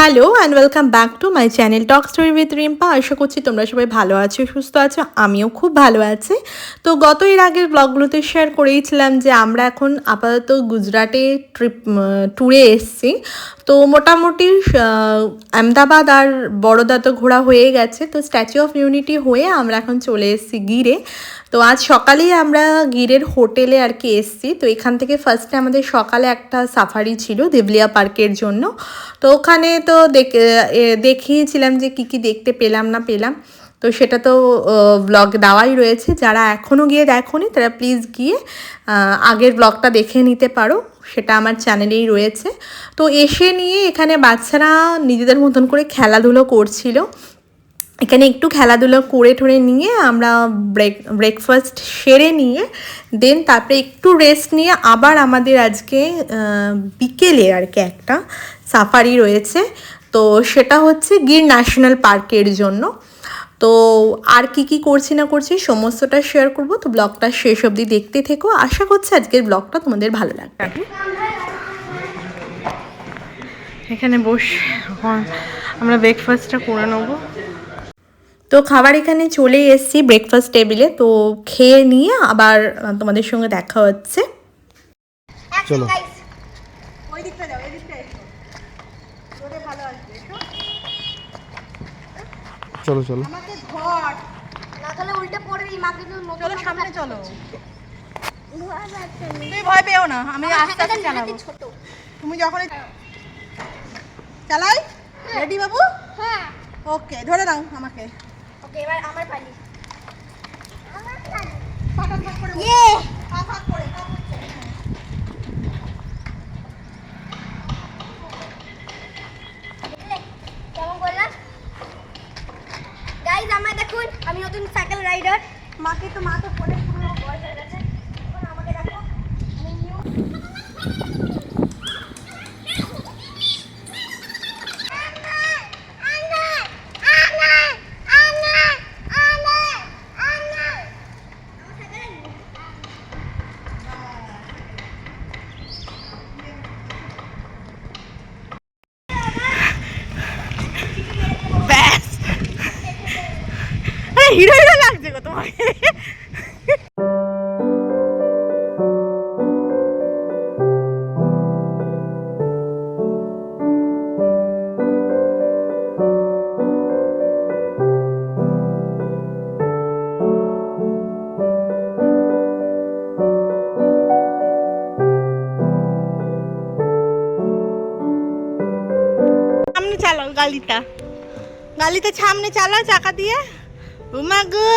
Hello and welcome back to my channel talk story with Rimpa. আশা করছি তোমরা সবাই ভালো আছো, সুস্থ আছো। আমিও খুব ভালো আছি। তো এর আগের ব্লগগুলোতে শেয়ার করেইছিলাম যে আমরা এখন আপাতত গুজরাটে ট্যুরে এসেছি। তো মোটামুটি আহমেদাবাদ আর বড়োদা তো ঘোরা হয়ে গেছে। তো স্ট্যাচু অফ ইউনিটি হয়ে আমরা এখন চলে এসেছি গিরে। তো আজ সকালেই আমরা গিরের হোটেলে আর কি এসেছি। তো এখান থেকে ফার্স্টে আমাদের সকালে একটা সাফারি ছিল দেবলিয়া পার্কের জন্য। তো ওখানে তো দেখিয়েছিলাম যে কি কি দেখতে পেলাম না পেলাম। তো সেটা তো ব্লগ দেওয়াই রয়েছে। যারা এখনও গিয়ে দেখোনি তারা প্লিজ গিয়ে আগের ব্লগটা দেখে নিতে পারো, সেটা আমার চ্যানেলেই রয়েছে। তো এসে নিয়ে এখানে বাচ্চারা নিজেদের মতন করে খেলাধুলো করছিল। এখানে একটু খেলাধুলো করে ঠরে নিয়ে আমরা ব্রেকফাস্ট সেরে নিয়ে দেন তারপরে একটু রেস্ট নিয়ে আবার আমাদের আজকে বিকেলে আর কি একটা সাফারি রয়েছে। তো সেটা হচ্ছে গির ন্যাশনাল পার্কের জন্য। তো আর কি করছি না করছি সমস্তটা শেয়ার করব। তো ব্লগটা শেষ অবধি দেখতে থেকো। আশা করছি আজকের ব্লগটা তোমাদের ভালো লাগবে। এখানে আমরা ব্রেকফাস্টটা করে নেবো। তো খাবার এখানে চলে এসেছি ব্রেকফাস্ট টেবিলে। তো খেয়ে নিয়ে আবার তোমাদের সঙ্গে দেখা হচ্ছে। চলো চলো চলো চলো সামনে চলো। তুমি ভয় পেও না, আমি আস্তে আস্তে চালাবো। তুমি যখন চালাই রেডি বাবু? হ্যাঁ ওকে, ধরে নাও আমাকে। ওকে এবার আমার পালি। কেমন বললাম গাইজ? আমায় দেখুন, আমি নতুন সাইকেল রাইডার। মাকে তো পড়ে পুরো বয়স হয়ে গেছে। এখন আমাকে দেখো, আমি নিউ। হিরো হিরো লাগছে গো তোমাকে। সামনে চালাও গালিতে সামনে চালাও চাকা দিয়ে। উমা গো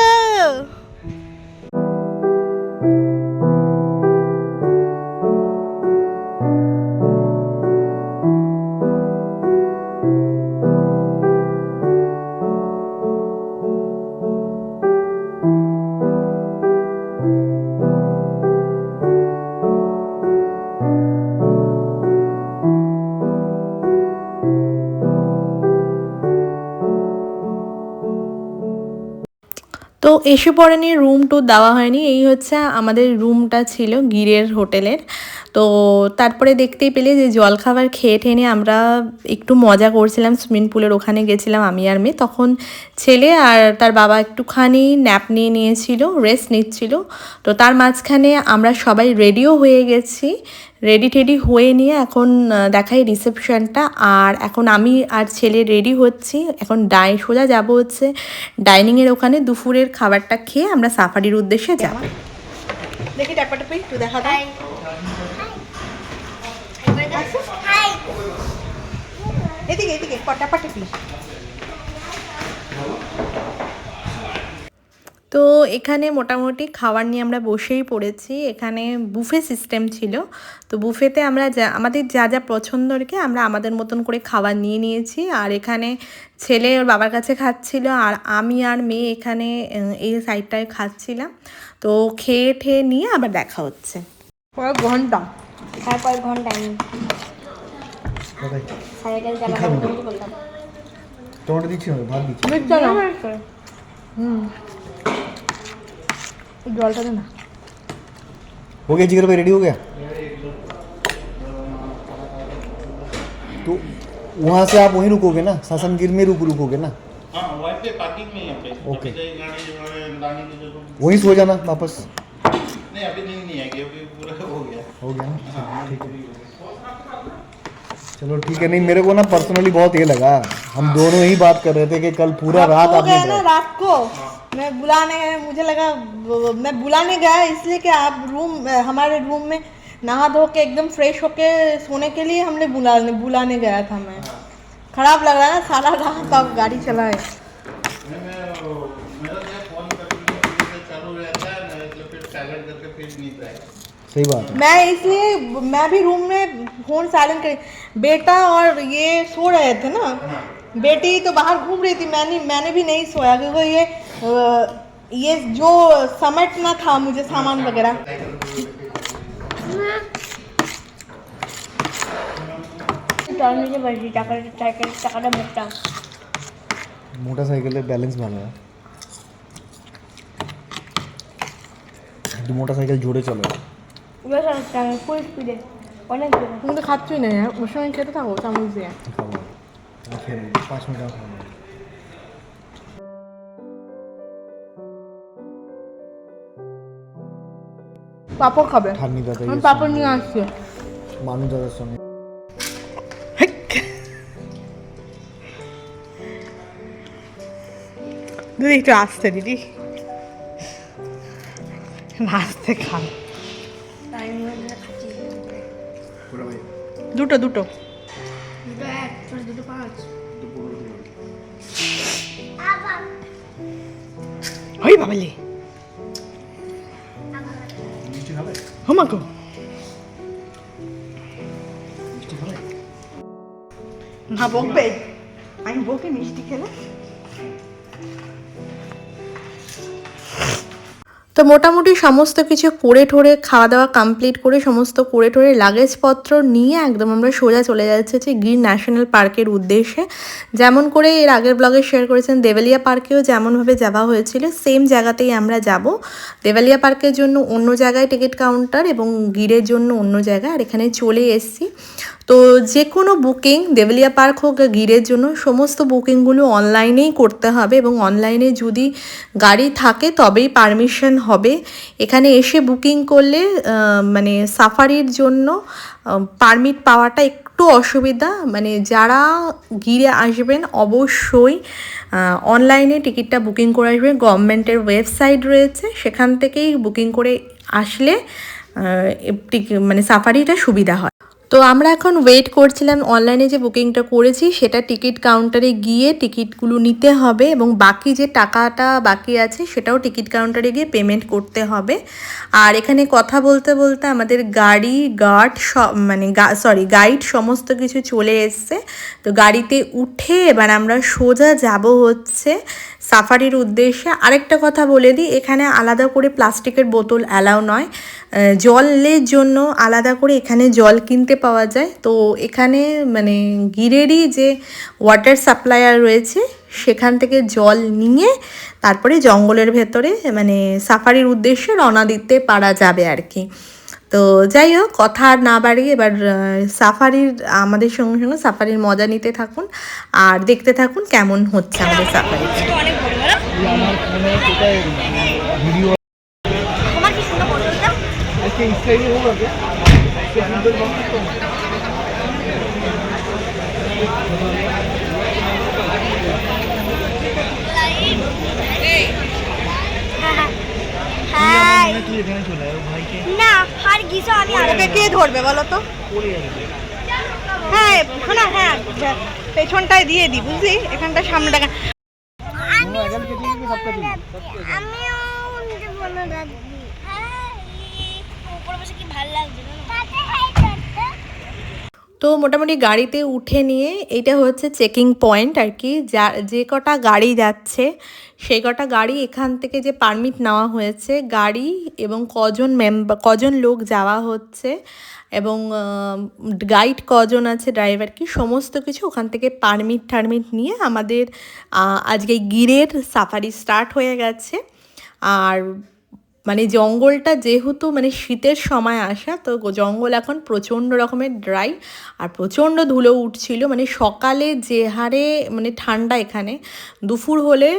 তো এসে পড়েনি, রুম টু দেওয়া হয়নি। এই হচ্ছে আমাদের রুমটা ছিল গিরের হোটেলের। তো তারপরে দেখতেই পেলে যে জলখাবার খেয়ে টেনে আমরা একটু মজা করছিলাম। সুইমিং পুলের ওখানে গেছিলাম আমি আর মেয়ে। তখন ছেলে আর তার বাবা একটুখানি ন্যাপ নিয়ে নিয়েছিল, রেস্ট নিচ্ছিল। তো তার মাঝখানে আমরা সবাই রেডিও হয়ে গেছি। রেডি হয়ে নিয়ে এখন দেখাই রিসেপশনটা। আর এখন আমি আর ছেলে রেডি হচ্ছি। এখন সোজা যাব হচ্ছে ডাইনিংয়ের ওখানে দুপুরের খাবারটা খেয়ে আমরা সাফারির উদ্দেশ্যে যাব। দেখি ট্যাপাটাপি একটু দেখা দাও। এদিকে ট্যাপাটাপি। তো এখানে মোটামুটি খাবার নিয়ে আমরা বসেই পড়েছি। এখানে বুফে সিস্টেম ছিল। তো বুফেতে আমরা আমাদের যা পছন্দ আর কি আমরা আমাদের মতন করে খাবার নিয়ে নিয়েছি। আর এখানে ছেলে ওর বাবার কাছে খাচ্ছিল আর আমি আর মেয়ে এখানে এই সাইডটায় খাচ্ছিলাম। তো খেয়ে নিয়ে আবার দেখা হচ্ছে। কয়েক ঘন্টা टमाटर दीजिए भात दीजिए জলটা দে না। हो गया जिगर भाई रेडी हो गया तो वहाँ से आप वहीं रुकोगे ना, सासनगिर में रुकोगे ना? हाँ वहीं पे पार्किंग में यहाँ पे ओके। अभी तो गाड़ी लाने की जरूरत वहीं सो जाना वापस। नहीं, अभी नहीं आएगी, अभी पूरा हो गया। हो गया ना? हाँ ठीक है, चलो ठीक है। नहीं मेरे को ना पर्सनली बहुत ये लगा, हम दोनों ही बात कर रहे थे कि कल पूरा रात हो आपने गया ना ड्राइव- रात को। मैं बुलाने मुझे लगा मैं बुलाने गया इसलिए कि आप रूम हमारे रूम में नहा धो के एकदम फ्रेश होके सोने के लिए हमने बुलाने गया था। मैं खराब लग रहा है ना, सारा रात आप गाड़ी चलाए। मेरा जो फोन करके चालू रहता है ना, इसलिए फिर साइलेंट करके फिर नींद आएगा। सही बात है। मैं इसलिए मैं भी रूम में फोन साइलेंट कर, बेटा और ये सो रहे थे ना, बेटी तो बाहर घूम रही थी, मैंने भी नहीं सोया क्योंकि ये जो समेटना था मुझे सामान वगैरह। টাকা বেশি টাকাটা মোটা মোটরসাইকেলে ব্যালেন্স ভালো হয়, মোটরসাইকেল জোরে চলে। ফুল স্পিডে অনেক দূরে তুমি তো খাচ্ছই না, ওর সঙ্গে খেতে থাকো চামচ দিয়ে। খাবো, আমি খেয়ে নেবো, 5 মিনিট খাবো। পাপড় খাবে? ঠান্ডি দাদা আমি পাপড় নিয়ে আসছি। মানু দাদার সঙ্গে দিদি একটু আসতে, দিদি আসতে খান। টাইম খাচ্ছি দুটো দুটো এক দুটো পাঁচ ওই বাবালে আমাকে না বকবে, আমি বকি মিষ্টি খেলে। তো মোটামুটি সমস্ত কিছু করে ঠোরে খাওয়া দাওয়া কমপ্লিট করে সমস্ত করে ঠোরে লাগেজপত্র নিয়ে একদম আমরা সোজা চলে যাচ্ছে যে গির ন্যাশনাল পার্কের উদ্দেশ্যে। যেমন করে এর আগের ব্লগে শেয়ার করেছেন দেওয়ালিয়া পার্কেও যেমনভাবে যাওয়া হয়েছিল সেম জায়গাতেই আমরা যাব। দেওয়ালিয়া পার্কের জন্য অন্য জায়গায় টিকিট কাউন্টার এবং গিরের জন্য অন্য জায়গা, আর এখানে চলে এসেছি। তো যে কোনো বুকিং দেওয়ালিয়া পার্ক হোক গিরের জন্য সমস্ত বুকিংগুলো অনলাইনেই করতে হবে এবং অনলাইনে যদি গাড়ি থাকে তবেই পারমিশন হবে। এখানে এসে বুকিং করলে মানে সাফারির জন্য পারমিট পাওয়াটা একটু অসুবিধা, মানে যারা গিরে আসবেন অবশ্যই অনলাইনে টিকিটটা বুকিং করে আসবেন। গভর্নমেন্টের ওয়েবসাইট রয়েছে, সেখান থেকেই বুকিং করে আসলে মানে সাফারিটা সুবিধা হয়। তো আমরা এখন ওয়েট করছিলাম, অনলাইনে যে বুকিংটা করেছি সেটা টিকিট কাউন্টারে গিয়ে টিকিটগুলো নিতে হবে এবং বাকি যে টাকাটা বাকি আছে সেটাও টিকিট কাউন্টারে গিয়ে পেমেন্ট করতে হবে। আর এখানে কথা বলতে বলতে আমাদের গাড়ি গার্ড সব মানে গাইড সমস্ত কিছু চলে এসছে। তো গাড়িতে উঠে এবার আমরা সোজা যাব হচ্ছে সাফারির উদ্দেশ্যে। আরেকটা কথা বলে দিই, এখানে আলাদা করে প্লাস্টিকের বোতল অ্যালাউ নয়, জলের জন্য আলাদা করে এখানে জল কিনতে পাওয়া যায়। তো এখানে মানে গিরেরই যে ওয়াটার সাপ্লায়ার রয়েছে সেখান থেকে জল নিয়ে তারপরে জঙ্গলের ভেতরে মানে সাফারির উদ্দেশ্যে রওনা দিতে পারা যাবে আর কি। তো যাই হোক, কথা আর না বাড়িয়ে এবার সাফারির আমাদের সঙ্গে সঙ্গে সাফারির মজা নিতে থাকুন আর দেখতে থাকুন কেমন হচ্ছে আমাদের সাফারি। তোমার কি সুন্দর বলতে না হার গিসা আমি ওকে কে ধরবে বলো তো? হ্যাঁ না, হ্যাঁ পেছনটায় দিয়ে দিই বুঝলি, এখানটা সামনেটা। আমিও বলো দাদি উপরে বসে কি ভালো লাগছে না। তো মোটামুটি গাড়িতে উঠে নিয়ে এটা হচ্ছে চেকিং পয়েন্ট আর কি, যে কটা গাড়ি যাচ্ছে সেই কটা গাড়ি এখান থেকে যে পারমিট নেওয়া হয়েছে গাড়ি এবং কজন লোক যাওয়া হচ্ছে এবং গাইড কজন আছে, ড্রাইভার কি, সমস্ত কিছু ওখান থেকে পারমিট নিয়ে আমাদের আজকে গিরের সাফারি স্টার্ট হয়ে গেছে। আর মানে জঙ্গলটা যেহেতু মানে শীতের সময় আসা, তো জঙ্গল এখন প্রচণ্ড রকমের ড্রাই আর প্রচণ্ড ধুলো উঠছিল। মানে সকালে যে হারে মানে ঠান্ডা এখানে, দুপুর হলে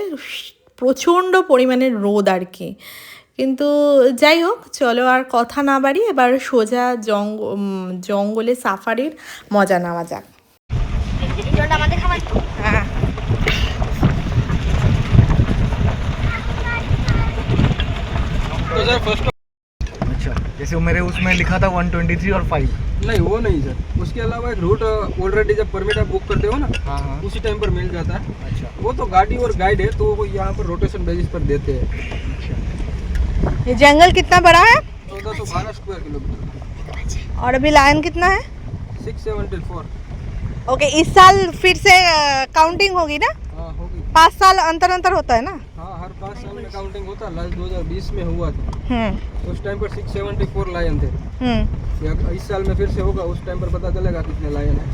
প্রচণ্ড পরিমাণের রোদ আর কি। কিন্তু যাই হোক, চলো আর কথা না বাড়ি, এবার সোজা জঙ্গলে সাফারির মজা নেওয়া যাক। আমাদের খাবার হ্যাঁ, तो सर फर्स्ट अच्छा, जैसे मेरे उसमें लिखा था 123 और 5। नहीं वो नहीं सर, उसके अलावा एक रूट ऑलरेडी जब परमिट आप बुक करते हो ना, हाँ हाँ। उसी टाइम पर मिल जाता है। अच्छा वो तो गाड़ी और गाइड है, तो वो यहाँ पर रोटेशन बेसिस पर देते हैं। अच्छा। ये जंगल कितना बड़ा है 1412 स्क्वायर किलोमीटर, और अभी लायन कितना है? 674। ओके, इस साल फिर से काउंटिंग होगी ना? हाँ होगी। 5 साल अंतर अंतर होता है ना? हाँ हर 5 साल में काउंटिंग होता है। लास्ट 2020 में हुआ था, हम्म उस टाइम पर 674 लायन थे। हम्म इस साल में फिर से होगा, उस टाइम पर पता चलेगा कितने लायन है।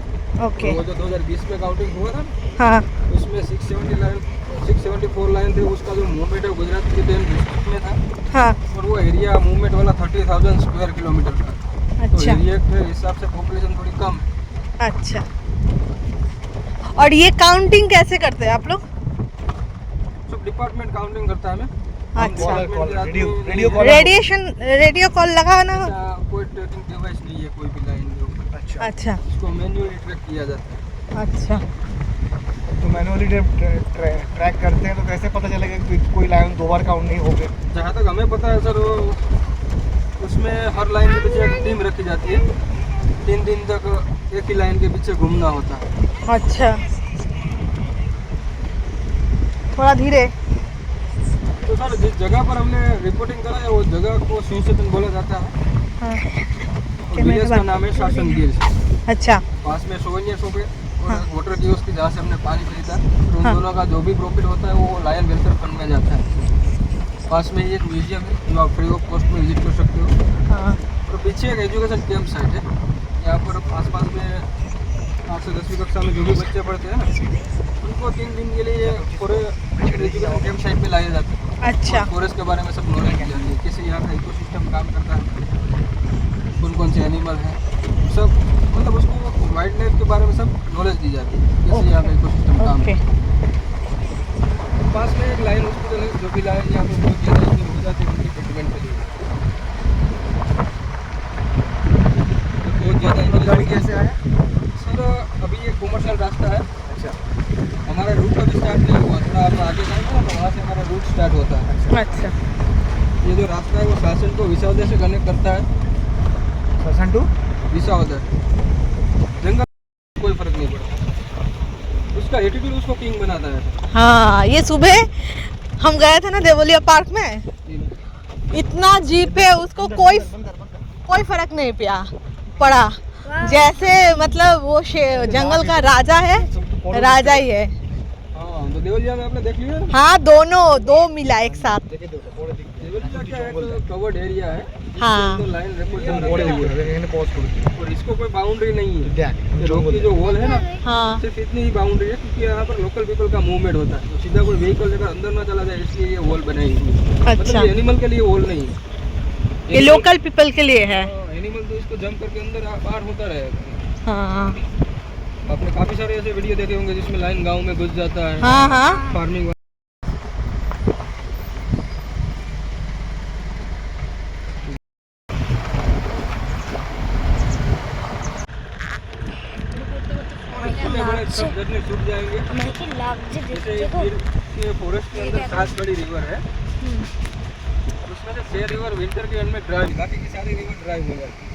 ओके, तो वो जो 2020 में काउंटिंग हुआ था, हाँ उसमें 674 लाइन थे। उसका जो मूवमेंट है गुजरात के डिस्ट्रिक्ट में था, हाँ, और वो एरिया मूवमेंट वाला 30,000 स्क्वायर किलोमीटर था। तो अच्छा एरिया के हिसाब से पॉपुलेशन थोड़ी कम है। अच्छा। और ये काउंटिंग कैसे करते हैं आप लोग? सब डिपार्टमेंट काउंटिंग करता है हमें। अच्छा। रेडियो रेडियो कॉल लगाना हो? कोई ट्रैकिंग डिवाइस नहीं है, कोई भी लाइन नहीं। अच्छा, अच्छा इसको मैन्युअली ट्रैक किया जाता है। अच्छा। तो मैनुअली ट्रैक करते हैं तो कैसे पता चलेगा कि कोई लाइन 2 बार काउंट नहीं हो गए? जहाँ तक हमें पता है सर, वो उसमें हर लाइन के पीछे एक टीम रखी जाती है। 3 दिन तक एक ही लाइन के पीछे घूमना होता है। अच्छा, थोड़ा धीरे। तो सर जिस जगह पर हमने रिपोर्टिंग करा है, वो जगह को सिंचन बोला जाता है। हाँ, विलेज का नाम है शासन गिर। अच्छा पास में सोनिया शॉप है और हाँ। वाटर कियोस्क जहाँ से हमने पानी खरीदा। तो उन हाँ। दोनों का जो भी प्रॉफिट होता है वो लायन वेलफेयर फंड में जाता है। पास में ही एक म्यूजियम है जो आप फ्री ऑफ कॉस्ट में विजिट कर सकते हो। हाँ, और पीछे एक एजुकेशन कैंप साइट है। यहाँ पर आसपास में 8 से 10वीं कक्षा में जो भी बच्चे पढ़ते हैं ना, उनको 3 दिन के लिए पूरे एजुकेशन कैंप साइट पे लाया जाता है। अच्छा फॉरेस्ट के बारे में सब नॉलेज दी जाती है, कैसे यहाँ का इकोसिस्टम काम करता है, कौन कौन से एनिमल हैं, सब मतलब उसको वाइल्ड लाइफ के बारे में सब नॉलेज दी जाती है, कैसे यहाँ का इकोसिस्टम काम ओके। करता है। पास में एक लाइन हॉस्पिटल है, जो भी लाइन यहाँ पर बहुत ज़्यादा हो जाती है उनकी ट्रीटमेंट के लिए। बहुत ज़्यादा गाड़ी कैसे आया? सर अभी ये कॉमर्शियल रास्ता है। अच्छा हमारा रूट अभी स्टार्ट नहीं हुआ, थोड़ा आप आगे जाएंगे ना तो वहाँ से हमारा रूट स्टार्ट होता है। अच्छा, ये जो रास्ता है वो शासन को विसावदर से कनेक्ट करता है। शासन टू विसावदर जंगल कोई फर्क नहीं पड़ता, उसका एटीट्यूड उसको किंग बनाता है। हाँ, ये सुबह हम गए थे ना देवलिया पार्क में, इतना जीप है, उसको कोई फर्क नहीं पड़ा। जैसे मतलब वो जंगल का राजा है, राजा ही है। हाँ तो देवलिया में आपने देख लिया ना? हाँ, दो मिला एक साथ। देवलिया क्या एक कवर्ड एरिया है, हाँ। तो लाइन रिपोर्ट और इसको कोई बाउंड्री नहीं है। ये रोड की जो वॉल है ना, हाँ, सिर्फ इतनी ही बाउंड्री है क्योंकि यहाँ पर लोकल पीपल का मूवमेंट होता है, तो सीधा कोई व्हीकल लेकर अंदर ना चला जाए, इसलिए ये वॉल बनाई हुई है। अच्छा। मतलब ये एनिमल के लिए वॉल नहीं है, ये लोकल पीपल के लिए है। एनिमल तो इसको जंप करके अंदर बाहर होता रहेगा। हाँ आपने काफी सारे ऐसे वीडियो देखे होंगे जिसमें लाइन गांव में घुस जाता है। हाँ हाँ। फार्मिंग सब जगह छूट जाएंगे। जैसे ये फॉरेस्ट के अंदर 7 बड़ी रिवर है, उसमें से 6 रिवर विंटर के एंड में ड्राई, बाकी की सारी रिवर ड्राई हो जाती है।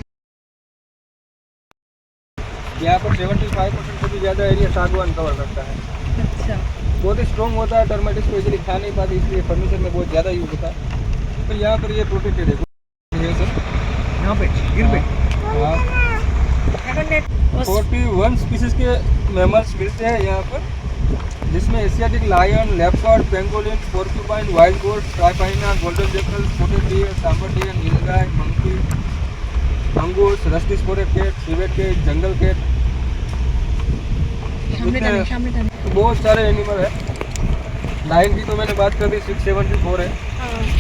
यहाँ पर 75% से भी ज़्यादा एरिया सागवान कवर करता है। अच्छा, बहुत ही स्ट्रॉन्ग होता है, टर्माइट इसको इजीली खा नहीं पाती, इसलिए फर्नीचर में बहुत ज़्यादा यूज होता है। तो यहाँ पर ये प्रोटेक्टेड है यहाँ पे गिर पे। हाँ 41 स्पीसीज के मैमल्स मिलते हैं यहाँ पर, जिसमें asiatic lion, leopard, pangolin, porcupine, wild goat, ट्राइपाइना, golden jackal, spotted deer, sambar deer, nilgai, monkey, mongoose, rusty spotted cat, civet cat, jungle cat, बहुत सारे एनिमल है। लायन की तो मैंने बात कर दी 674 है।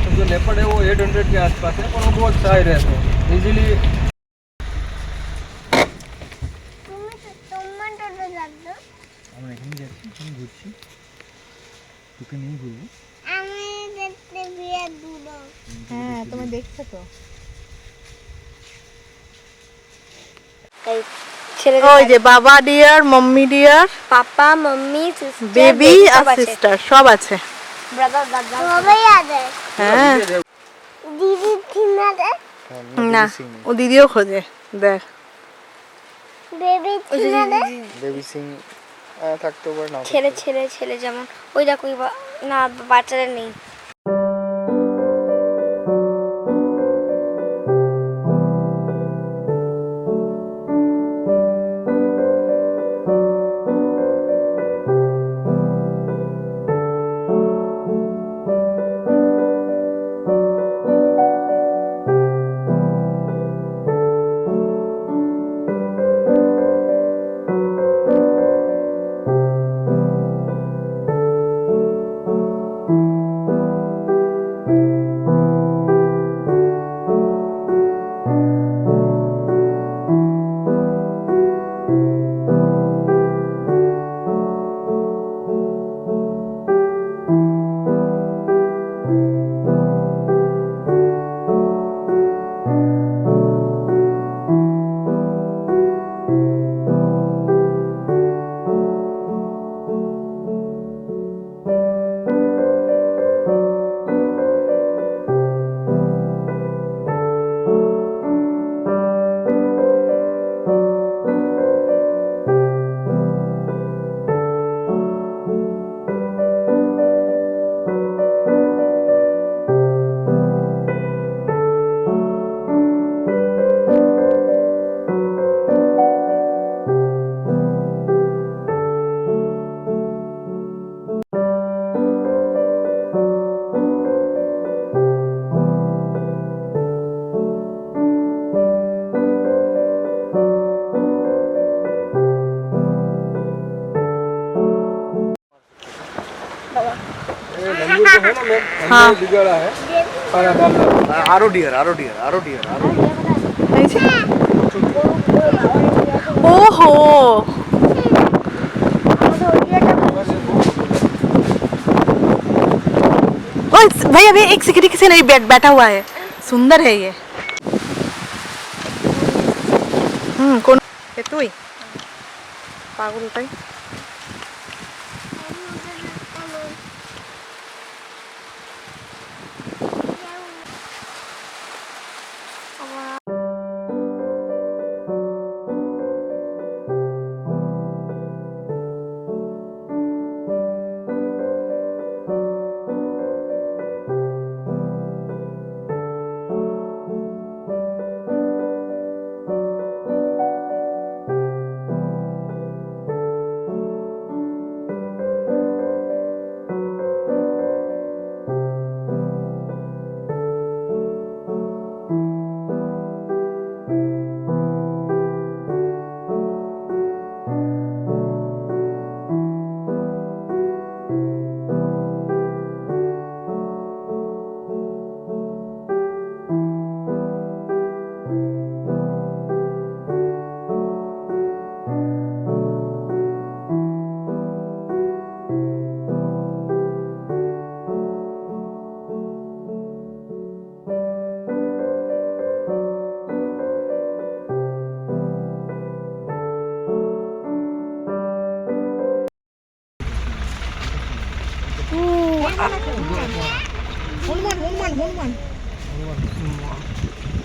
तो जो लेपर्ड है वो 800 के आसपास है, पर वो बहुत शाय रहते हैं इजीली। আমরা এখানে যাচ্ছি, এখানে ঘুরছি, তোকে নিয়ে ঘুরবো। হ্যাঁ তোমার দেখছো তো ওই যে বাবা ডিয়ার, মাম্মি ডিয়ার, পাপা মাম্মি বেবি আর সিস্টার সব আছে। ব্রাদার দাদা সবাই আছে। হ্যাঁ দিদি ঠিনারে না ও দিদিও খোঁজে দেখ। বেবি ঠিনারে বেবি সিং থাকতে পারে না, ছেলে ছেলে ছেলে যেমন ওই দেখো না বাচ্চারা নেই। लंगूर जो है ना मैम, हाँ। बिगड़ा है खाना डालना। আরো ডিয়ার, আরো ডিয়ার, আরো ডিয়ার, আরো ओहो भाई अभी एक सिक्योरिटी से नहीं बैठा हुआ है, सुंदर है ये। कौन है तू ही पागल होता है।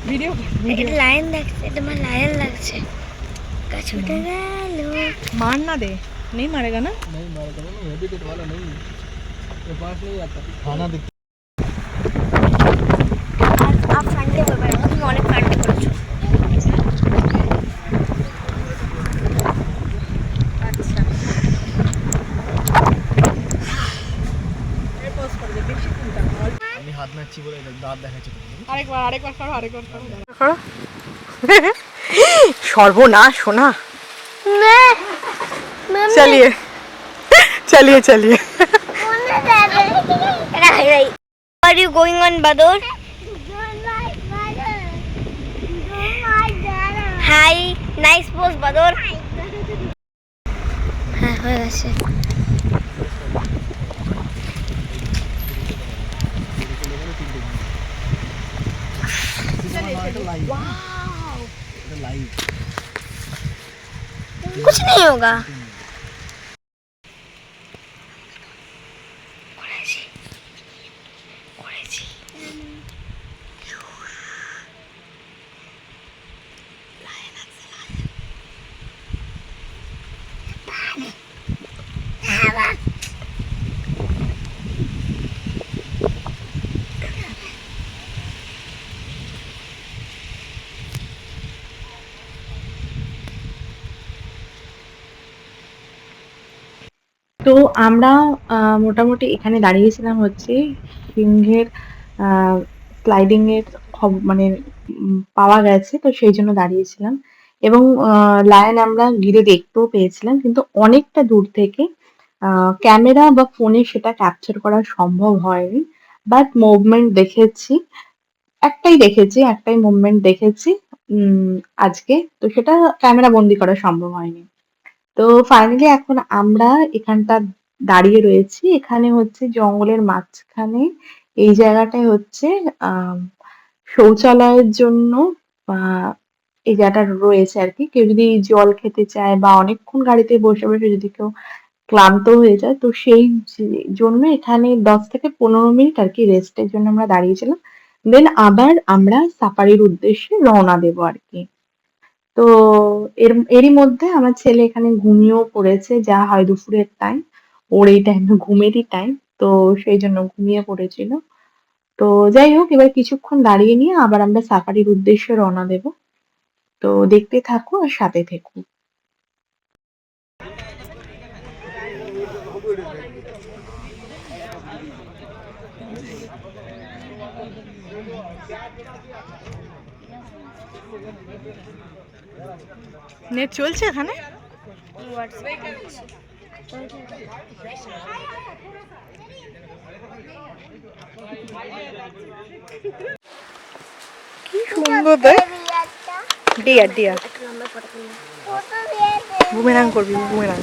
ভিডিও লায়ন লাগছে, তোমার লায়ন লাগছে। গাছ উঠে গেল। मार ना दे, नहीं मारेगा ना। नहीं मारेगा ना, हैबिटेट वाला नहीं है, ये पास नहीं आता। খানা দেখ। आप ফান্ডে বলবেন, তুমি অনেক ফান্ডে করেছো। আচ্ছা এই পোজ করে দে, বেশি চিন্তা কর। আমি হাত নাচ্ছি বলে দাঁত দেখাচ্ছি। আরেকবার করো। সর্বনাশ সোনা। चलिए चलिए चलिए। are you going on, Bador? Hi, nice pose, Bador. হ্যাঁ হয়ে গেছে। कुछ नहीं होगा। তো আমরা মোটামুটি এখানে দাঁড়িয়েছিলাম হচ্ছে সিংহের স্লাইডিং এর মানে পাওয়া গেছে, তো সেই জন্য দাঁড়িয়েছিলাম। এবং লায়ন আমরা ঘিরে দেখতেও পেয়েছিলাম, কিন্তু অনেকটা দূর থেকে ক্যামেরা বা ফোনে সেটা ক্যাপচার করা সম্ভব হয়নি। বাট মুভমেন্ট দেখেছি, একটাই মুভমেন্ট দেখেছি উম আজকে, তো সেটা ক্যামেরা বন্দি করা সম্ভব হয়নি। তো ফাইনালি এখন আমরা এখানটা দাঁড়িয়ে রয়েছি। এখানে হচ্ছে জঙ্গলের মাঝখানে এই জায়গাটায় হচ্ছে আহ শৌচালয়ের জন্য আহ এই জায়গাটা রয়েছে আর কি। কেউ যদি জল খেতে চায় বা অনেকক্ষণ গাড়িতে বসে বসে যদি কেউ ক্লান্ত হয়ে যায়, তো সেই জন্য এখানে 10 থেকে 15 মিনিট আর কি রেস্টের জন্য আমরা দাঁড়িয়েছিলাম। দেন আবার আমরা সাফারির উদ্দেশ্যে রওনা দেবো আর কি। তো এরই মধ্যে আমার ছেলে এখানে ঘুমিয়েও পড়েছে, যা হয় দুপুরের টাইম, ওর এই টাইমে ঘুমেরই টাইম, তো সেই জন্য ঘুমিয়ে পড়েছিল। তো যাই হোক, এবার কিছুক্ষণ দাঁড়িয়ে নিয়ে আবার আমরা সাফারির উদ্দেশ্যে রওনা দেব। তো দেখতে থাকো আর সাথে থেকো। নেট চলছে এখানে? কি সুন্দর দেখ, ডিয়ার ডিয়ার বুমেরাং করবি, বুমেরাং।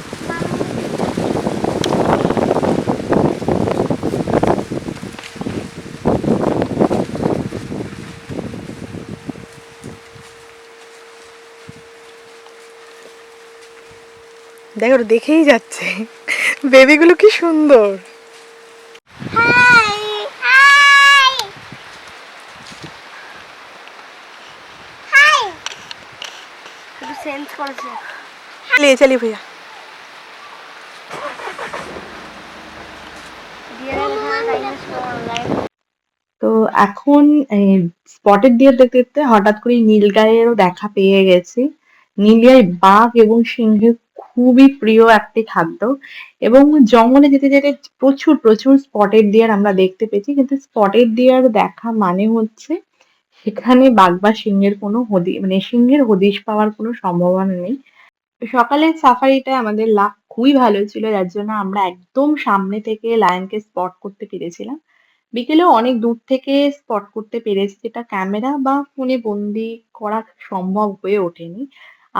দেখো, ওটা দেখেই যাচ্ছে। বেবিগুলো কি সুন্দর। হাই হাই হাই, একটু সেন্স করেছে। চলিয়ে চলিয়ে ভাইয়া। তো এখন স্পটেড ডিয়ার দেখতে দেখতে হঠাৎ করে নীলগাইয়েরও দেখা পেয়ে গেছি। নীলগাই বাঘ এবং সিংহের খুবই প্রিয় একটি খাদ্য, এবং জঙ্গলে যেতে যেতে প্রচুর প্রচুর স্পটেড ডিয়ার আমরা দেখতে পেয়েছি, কিন্তু স্পটেড ডিয়ার দেখা মানে হচ্ছে সেখানে বাঘ বা সিংহের কোনো মানে সিংহের হদিশ পাওয়ার কোনো সম্ভাবনা নেই। সকালের সাফারিটা আমাদের লাক খুবই ভালো ছিল, যার জন্য আমরা একদম সামনে থেকে লায়নকে স্পট করতে পেরেছিলাম। বিকেলেও অনেক দূর থেকে স্পট করতে পেরেছি, যেটা ক্যামেরা বা ফোনে বন্দি করা সম্ভব হয়ে ওঠেনি।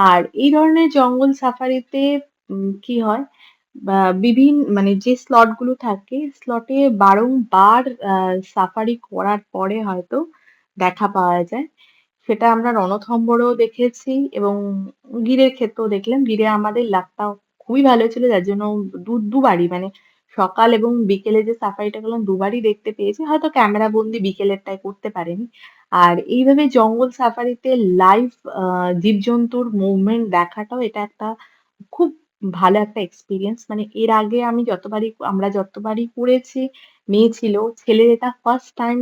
আর এই ধরনের জঙ্গল সাফারিতে কি হয়, বা মানে যে স্লট গুলো থাকে, স্লটে বারংবার সাফারি করার পরে হয়তো দেখা পাওয়া যায়। সেটা আমরা রণথম্বরেও দেখেছি এবং গিরের ক্ষেত্রেও দেখলাম। গিরে আমাদের লাকটা খুবই ভালো ছিল, যার জন্য দুবারই মানে সকাল এবং বিকেলে যে সাফারিটা করলাম দুবারই দেখতে পেয়েছি। হয়তো ক্যামেরা বন্দি বিকেলেরটায় করতে পারিনি। আর এইভাবে জঙ্গল সাফারিতে লাইভ জীবজন্তুর মুভমেন্ট দেখাটাও এটা একটা খুব ভালো একটা এক্সপিরিয়েন্স। মানে এর আগে আমরা যতবারই করেছি, মেয়ে ছিল, ছেলের এটা ফার্স্ট টাইম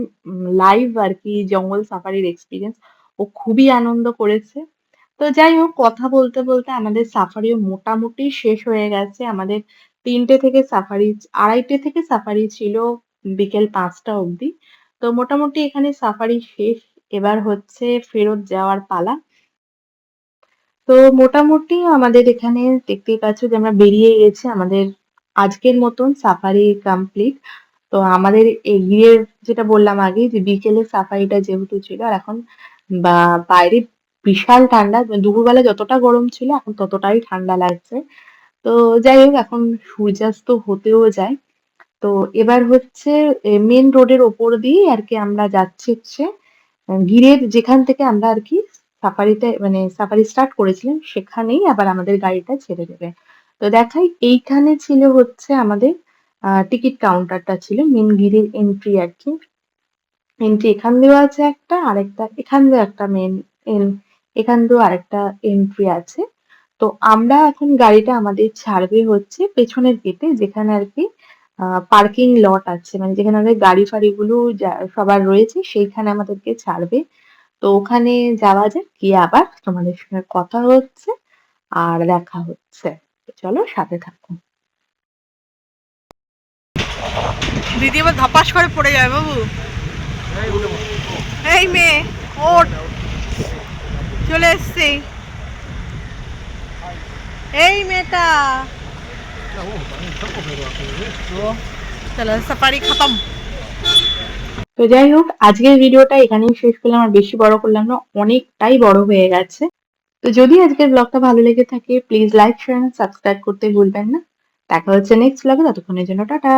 লাইভ আর কি জঙ্গল সাফারির এক্সপিরিয়েন্স। ও খুবই আনন্দ করেছে। তো যাই হোক, কথা বলতে বলতে আমাদের সাফারিও মোটামুটি শেষ হয়ে গেছে। আমাদের 2:30 থেকে সাফারি ছিল বিকেল 5টা অবধি। তো মোটামুটি এখানে সাফারি শেষ। এবার হচ্ছে ফেরত যাওয়ার পালা। তো মোটামুটি আমাদের এখানে দেখতেই পাচ্ছ যে আমরা বেরিয়ে গেছি। আমাদের আজকের মতন সাফারি কমপ্লিট। তো আমাদের এগিয়ে যেটা বললাম আগে যে বিকেলের সাফারিটা যেহেতু ছিল আর এখন বা বাইরে বিশাল ঠান্ডা, দুপুরবেলা যতটা গরম ছিল এখন ততটাই ঠান্ডা লাগছে। তো যাই হোক এখন সূর্যাস্ত হতেও যায়। তো এবার হচ্ছে মেন রোডের ওপর দিয়ে আর কি আমরা যাচ্ছি হচ্ছে গিরের যেখান থেকে আমরা আর কি সাফারিতে মানে সাফারি স্টার্ট করেছিলাম সেখানেই আবার আমাদের গাড়িটা ছেড়ে দেবে। তো দেখাই এইখানে ছিল হচ্ছে আমাদের টিকিট কাউন্টারটা ছিল মেন গিরির এন্ট্রি আর কি। এন্ট্রি এখান দিয়েও আছে একটা, আরেকটা এখান দিয়েও একটা এখান দিয়েও আরেকটা এন্ট্রি আছে। তো আমরা এখন গাড়িটা আমাদের ছাড়বে হচ্ছে পেছনের গেটে যেখানে আর কি পার্কিং লট আছে, মানে যেখানে আমাদের গাড়ি ফাড়িগুলো সবার রয়েছে সেইখানে আমাদেরকে ছাড়বে। তো ওখানে যাওয়া যাক, গিয়ে আবার তোমাদের সঙ্গে কথা হচ্ছে আর দেখা হচ্ছে। তো চলো সাথে থাকো। দিদি আবার ধপাস করে পড়ে যায় বাবু। এই মেয়ে ওঠ, চলে এসছি। এই মেয়েটা চলো সাফারি খতম। তো যাই হোক আজকের ভিডিওটা এখানেই শেষ করলাম, আর বেশি বড় করলাম না, অনেকটাই বড় হয়ে গেছে। তো যদি আজকের ব্লগটা ভালো লেগে থাকে প্লিজ লাইক শেয়ার সাবস্ক্রাইব করতে ভুলবেন না। দেখা হচ্ছে নেক্সট ব্লগে, ততক্ষণের জন্য টাটা।